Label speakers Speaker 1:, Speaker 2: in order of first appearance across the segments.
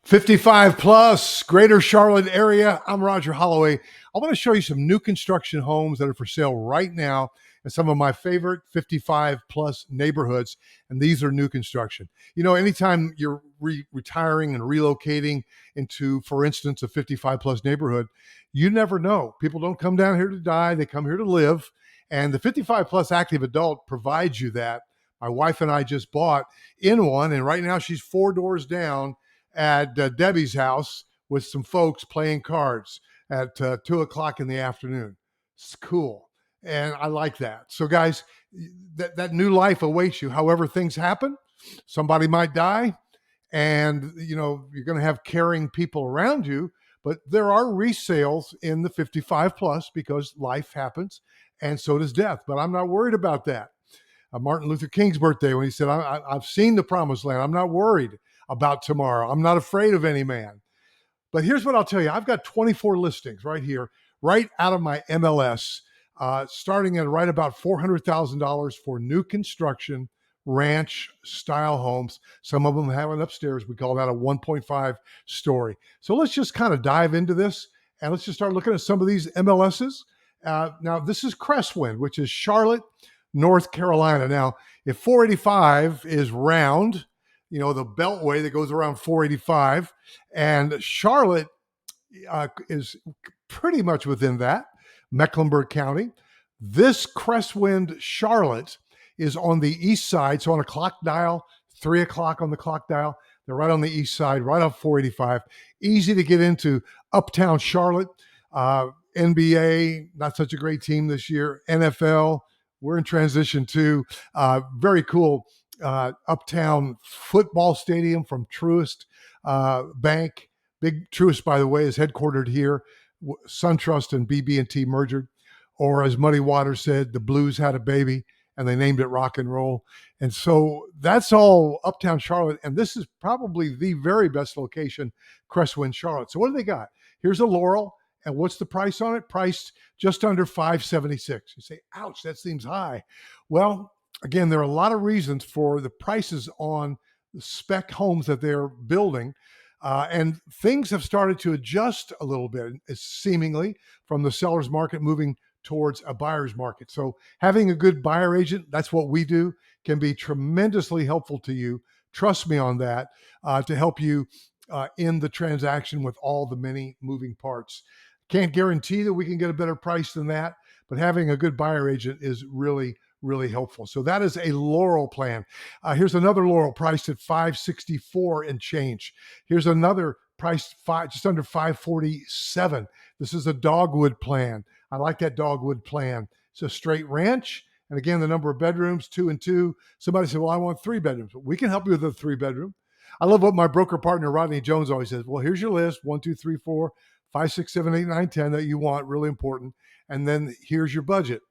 Speaker 1: 55 plus, greater Charlotte area. I'm Roger Holloway. I want to show you some new construction homes that are for sale right now in some of my favorite 55 plus neighborhoods. And these are new construction. You know, anytime you're retiring and relocating into, for instance, a 55 plus neighborhood, you never know. People don't come down here to die, they come here to live. And the 55 plus active adult provides you that. My wife and I just bought in one, and right now she's 4 doors down at Debbie's house with some folks playing cards at 2 o'clock in the afternoon. It's cool. And I like that. So guys, that new life awaits you. However things happen, somebody might die, and you're going to have caring people around you, but there are resales in the 55 plus because life happens, and so does death. But I'm not worried about that. Martin Luther King's birthday, when he said, I've seen the promised land. I'm not worried about tomorrow. I'm not afraid of any man. But here's what I'll tell you. I've got 24 listings right here, right out of my MLS, starting at right about $400,000 for new construction ranch style homes. Some of them have an upstairs. We call that a 1.5 story. So let's just kind of dive into this, and let's just start looking at some of these MLSs. Now, this is Crestwind, which is Charlotte, North Carolina. Now, if 485 is round, the beltway that goes around 485, and Charlotte is pretty much within that, Mecklenburg County. This Crestwind Charlotte is on the east side, so on a clock dial, 3 o'clock on the clock dial. They're right on the east side, right off 485. Easy to get into uptown Charlotte. NBA, not such a great team this year. NFL, we're in transition too. Very cool uptown football stadium from Truist Bank. Big Truist, by the way, is headquartered here. SunTrust and BB&T merged. Or as Muddy Waters said, the Blues had a baby and they named it rock and roll. And so that's all uptown Charlotte. And this is probably the very best location, Crestwind Charlotte. So what do they got? Here's a Laurel. And what's the price on it? Priced just under $576. You say, ouch, that seems high. Well, again, there are a lot of reasons for the prices on the spec homes that they're building. And things have started to adjust a little bit, seemingly, from the seller's market moving towards a buyer's market. So having a good buyer agent, that's what we do, can be tremendously helpful to you. Trust me on that, to help you in the transaction with all the many moving parts. Can't guarantee that we can get a better price than that, but having a good buyer agent is really, really helpful. So that is a Laurel plan. Here's another Laurel priced at $564 and change. Here's another priced just under $547. This is a Dogwood plan. I like that Dogwood plan. It's a straight ranch. And again, the number of bedrooms, 2 and 2. Somebody said, well, I want 3 bedrooms. We can help you with a 3-bedroom. I love what my broker partner, Rodney Jones, always says. Well, here's your list, 1, 2, 3, 4, 5, 6, 7, 8, 9, 10 that you want, really important. And then here's your budget.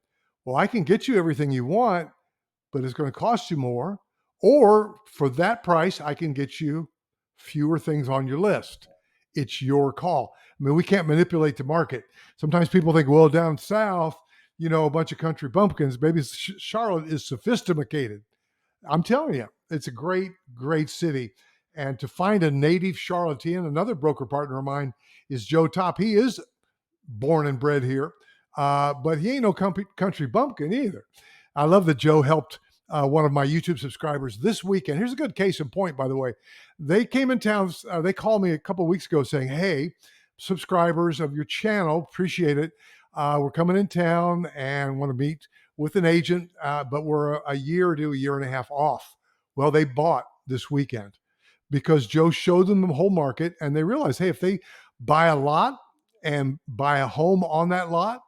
Speaker 1: Well, I can get you everything you want, but it's going to cost you more. Or for that price, I can get you fewer things on your list. It's your call. I mean, we can't manipulate the market. Sometimes people think, well, down south, a bunch of country bumpkins. Maybe Charlotte is sophisticated. I'm telling you, it's a great, great city. And to find a native Charlottean, another broker partner of mine is Joe Top. He is born and bred here, but he ain't no country bumpkin either. I love that Joe helped one of my YouTube subscribers this weekend. Here's a good case in point, by the way. They came in town. They called me a couple of weeks ago saying, hey, subscribers of your channel, appreciate it. We're coming in town and want to meet with an agent, but we're a year to a year and a half off. Well, they bought this weekend because Joe showed them the whole market, and they realized, hey, if they buy a lot and buy a home on that lot,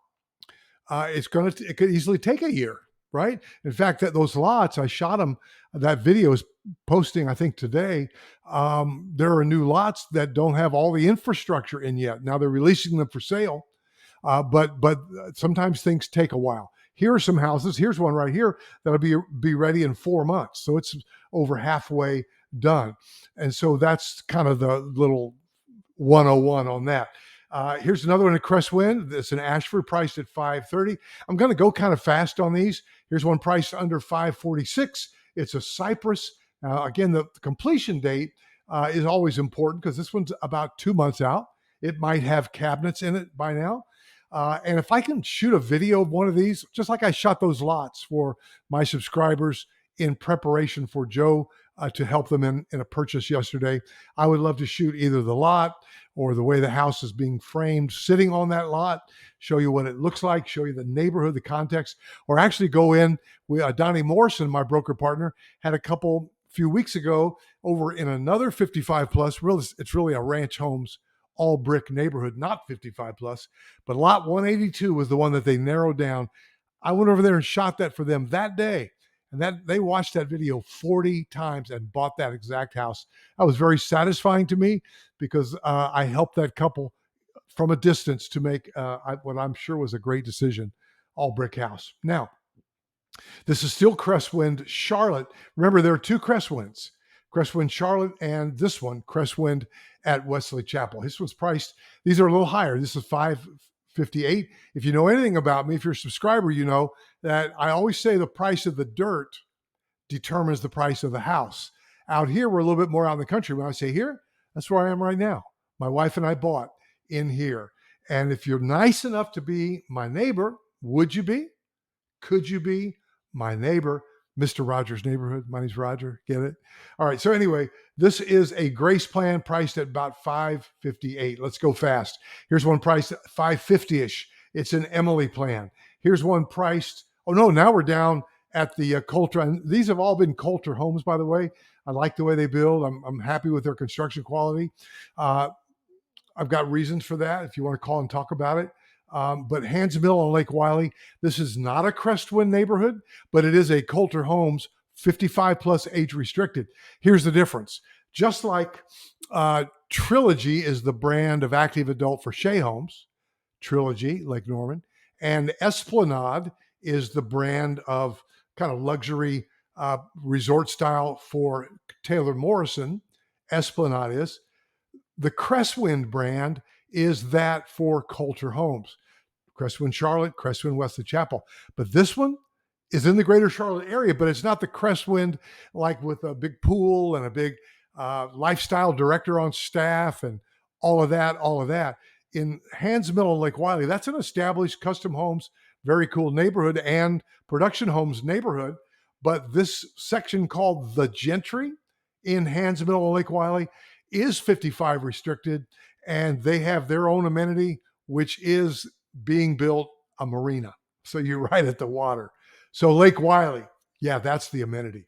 Speaker 1: it could easily take a year, right? In fact, those lots, I shot them. That video is posting, I think, today. There are new lots that don't have all the infrastructure in yet. Now they're releasing them for sale, but sometimes things take a while. Here are some houses. Here's one right here that'll be ready in 4 months. So it's over halfway done. And so that's kind of the little 101 on that. Here's another one at Crestwind. It's an Ashford priced at $530. I'm going to go kind of fast on these. Here's one priced under $546. It's a Cypress. Again, the completion date is always important because this one's about 2 months out. It might have cabinets in it by now. And if I can shoot a video of one of these, just like I shot those lots for my subscribers in preparation for Joe to help them in a purchase yesterday, I would love to shoot either the lot or the way the house is being framed, sitting on that lot, show you what it looks like, show you the neighborhood, the context, or actually go in. Donnie Morrison, my broker partner, had a couple few weeks ago over in another 55 plus. It's really a ranch homes all brick neighborhood, not 55 plus, but lot 182 was the one that they narrowed down. I went over there and shot that for them that day. And that they watched that video 40 times and bought that exact house. That was very satisfying to me because I helped that couple from a distance to make what I'm sure was a great decision, all brick house. Now, this is still Crestwind Charlotte. Remember, there are two Crestwinds, Crestwind Charlotte and this one, Crestwind at Wesley Chapel. This was priced, these are a little higher. This is $558. If you know anything about me, if you're a subscriber, you know that I always say the price of the dirt determines the price of the house. Out here, we're a little bit more out in the country. When I say here, that's where I am right now. My wife and I bought in here. And if you're nice enough to be my neighbor, would you be? Could you be my neighbor? Mr. Rogers' neighborhood. My name's Roger. Get it? All right. So anyway, this is a grace plan priced at about $558. Let's go fast. Here's one priced at $550-ish. It's an Emily plan. Here's one priced. Oh no, now we're down at the Coulter. And these have all been Coulter homes, by the way. I like the way they build. I'm happy with their construction quality. I've got reasons for that if you want to call and talk about it. But Hands Mill on Lake Wylie, this is not a Crestwind neighborhood, but it is a Coulter Homes 55 plus age restricted. Here's the difference. Just like Trilogy is the brand of active adult for Shea Homes, Trilogy, Lake Norman, and Esplanade is the brand of kind of luxury resort style for Taylor Morrison. Esplanade is. The Crestwind brand is that for Coulter Homes. Crestwind Charlotte, Crestwind Wesley Chapel. But this one is in the greater Charlotte area, but it's not the Crestwind like with a big pool and a big lifestyle director on staff and all of that. In Hands Mill and Lake Wylie, that's an established custom homes, very cool neighborhood and production homes neighborhood. But this section called The Gentry in Hands Mill and Lake Wylie is 55 restricted, and they have their own amenity, which is being built a marina. So you're right at the water. So Lake Wylie, yeah, that's the amenity.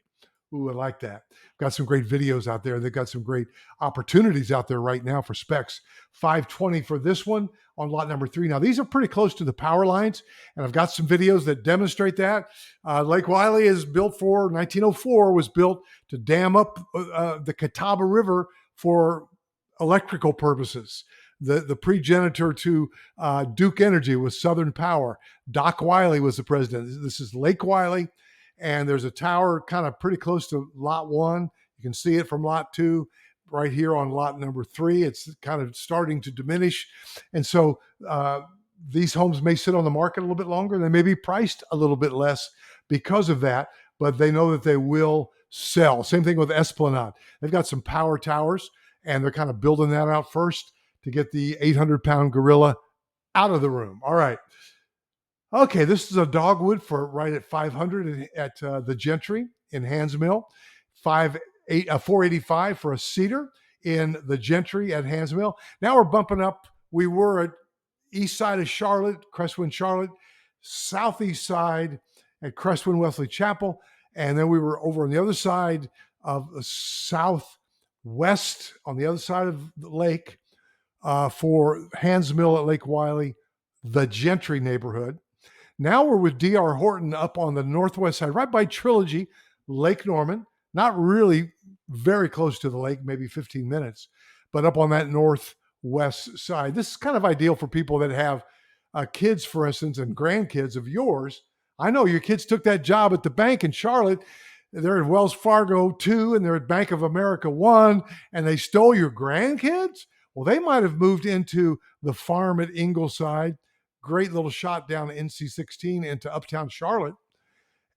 Speaker 1: Ooh, I like that. Got some great videos out there. They've got some great opportunities out there right now for specs. $520 for this one on lot number 3. Now, these are pretty close to the power lines, and I've got some videos that demonstrate that. Lake Wylie is built for 1904, was built to dam up the Catawba River for electrical purposes. The progenitor to Duke Energy was Southern Power. Doc Wylie was the president. This is Lake Wylie, and there's a tower kind of pretty close to lot 1. You can see it from lot 2 right here on lot number 3. It's kind of starting to diminish. And so these homes may sit on the market a little bit longer. They may be priced a little bit less because of that, but they know that they will sell. Same thing with Esplanade. They've got some power towers, and they're kind of building that out first to get the 800-pound gorilla out of the room. All right. Okay, this is a dogwood for right at $500 at the Gentry in Hands Mill. $485 for a cedar in the Gentry at Hands Mill. Now we're bumping up. We were at east side of Charlotte, Crestwind Charlotte, southeast side at Crestwind Wesley Chapel, and then we were over on the other side of the southwest on the other side of the lake for Hands Mill at Lake Wylie, the Gentry neighborhood. Now we're with D.R. Horton up on the northwest side, right by Trilogy, Lake Norman. Not really very close to the lake, maybe 15 minutes, but up on that northwest side. This is kind of ideal for people that have kids, for instance, and grandkids of yours. I know your kids took that job at the bank in Charlotte. They're at Wells Fargo 2, and they're at Bank of America 1, and they stole your grandkids? Well, they might have moved into the farm at Ingleside. Great little shot down NC-16 into uptown Charlotte.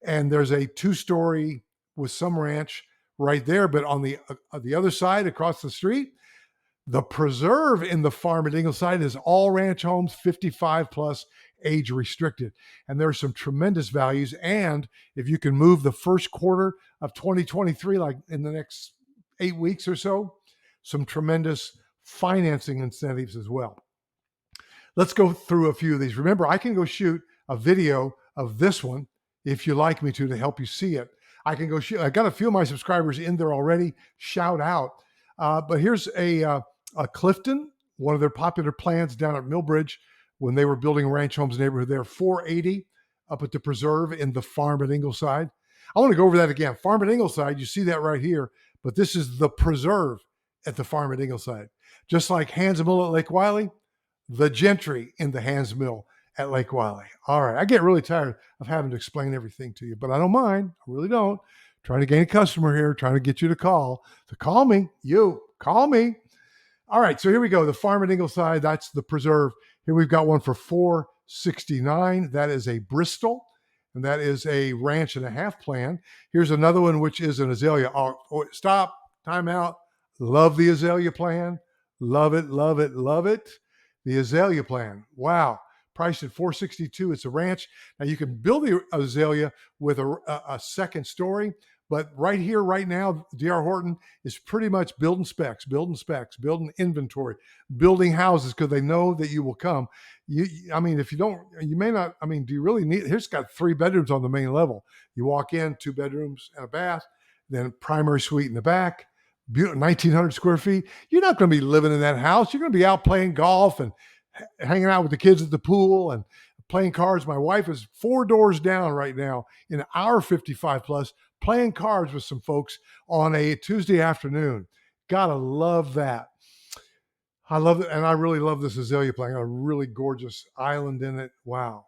Speaker 1: And there's a 2-story with some ranch right there. But on the other side, across the street, the preserve in the farm at Ingleside is all ranch homes, 55 plus, age restricted. And there's some tremendous values. And if you can move the first quarter of 2023, like in the next 8 weeks or so, some tremendous financing incentives as well. Let's go through a few of these. Remember, I can go shoot a video of this one if you like me to help you see it. I can go shoot. I got a few of my subscribers in there already. Shout out. But here's a Clifton, one of their popular plans down at Millbridge when they were building ranch homes neighborhood there, 480 up at the preserve in the farm at Ingleside. I want to go over that again. Farm at Ingleside, you see that right here, but this is the preserve at the farm at Ingleside. Just like Hans Mill at Lake Wylie, the Gentry in the Hans Mill at Lake Wylie. All right, I get really tired of having to explain everything to you, but I don't mind. I really don't. Trying to gain a customer here, trying to get you to call. So call me. You, call me. All right, so here we go. The farm at Ingleside, that's the preserve. Here we've got one for $469. That is a Bristol, and that is a ranch and a half plan. Here's another one, which is an azalea. Oh, stop, time out. Love the azalea plan. Love it, love it, love it. The azalea plan. Wow. Priced at $462. It's a ranch. Now you can build the azalea with a second story, but right here, right now, D.R. Horton is pretty much building specs, building inventory, building houses because they know that you will come. I mean, if you don't, you may not. I mean, do you really need? Here's got 3 bedrooms on the main level. You walk in, 2 bedrooms and a bath, then primary suite in the back. 1,900 square feet. You're not going to be living in that house. You're going to be out playing golf and hanging out with the kids at the pool and playing cards. My wife is 4 doors down right now in our 55 plus playing cards with some folks on a Tuesday afternoon. Gotta love that. I love it. And I really love this azalea plant. A really gorgeous island in it. Wow.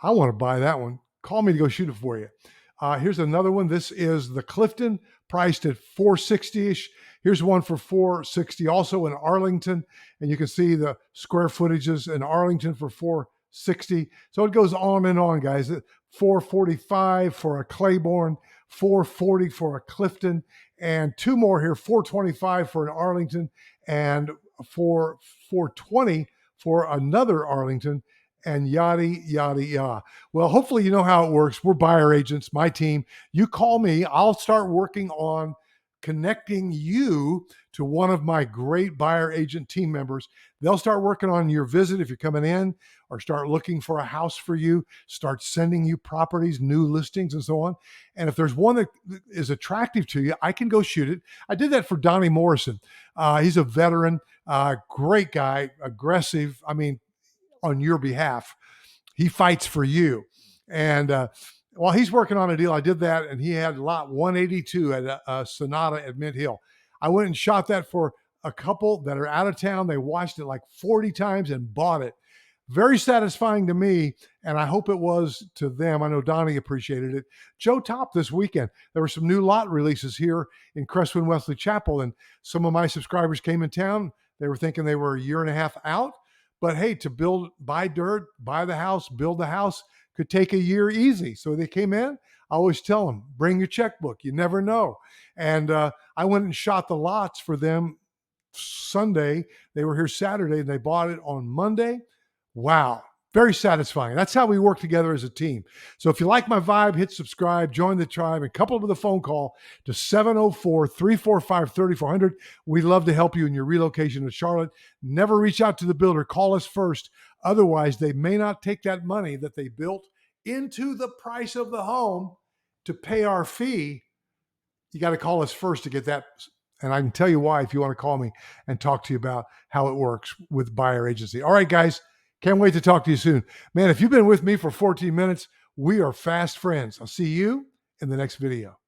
Speaker 1: I want to buy that one. Call me to go shoot it for you. Here's another one. This is the Clifton, priced at $460-ish. Here's one for $460, also in Arlington. And you can see the square footages in Arlington for $460. So it goes on and on, guys. $445 for a Claiborne, $440 for a Clifton, and 2 more here, $425 for an Arlington, and $420 for another Arlington, and yada, yada, yada. Well, hopefully you know how it works. We're buyer agents, my team. You call me, I'll start working on connecting you to one of my great buyer agent team members. They'll start working on your visit if you're coming in, or start looking for a house for you, start sending you properties, new listings, and so on. And if there's one that is attractive to you, I can go shoot it. I did that for Donnie Morrison. He's a veteran, great guy, aggressive. I mean, on your behalf, he fights for you. And while he's working on a deal, I did that, and he had lot 182 at a Sonata at Mint Hill. I went and shot that for a couple that are out of town. They watched it like 40 times and bought it. Very satisfying to me, and I hope it was to them. I know Donnie appreciated it. Joe Top this weekend, there were some new lot releases here in Crestwood Wesley Chapel, and some of my subscribers came in town. They were thinking they were a year and a half out. But hey, to buy dirt, buy the house, build the house could take a year easy. So they came in. I always tell them, bring your checkbook. You never know. And I went and shot the lots for them Sunday. They were here Saturday, and they bought it on Monday. Wow. Very satisfying. That's how we work together as a team. So if you like my vibe, hit subscribe, join the tribe, and couple it with a phone call to 704-345-3400. We'd love to help you in your relocation to Charlotte. Never reach out to the builder. Call us first. Otherwise, they may not take that money that they built into the price of the home to pay our fee. You got to call us first to get that. And I can tell you why if you want to call me and talk to you about how it works with buyer agency. All right, guys. Can't wait to talk to you soon. Man, if you've been with me for 14 minutes, we are fast friends. I'll see you in the next video.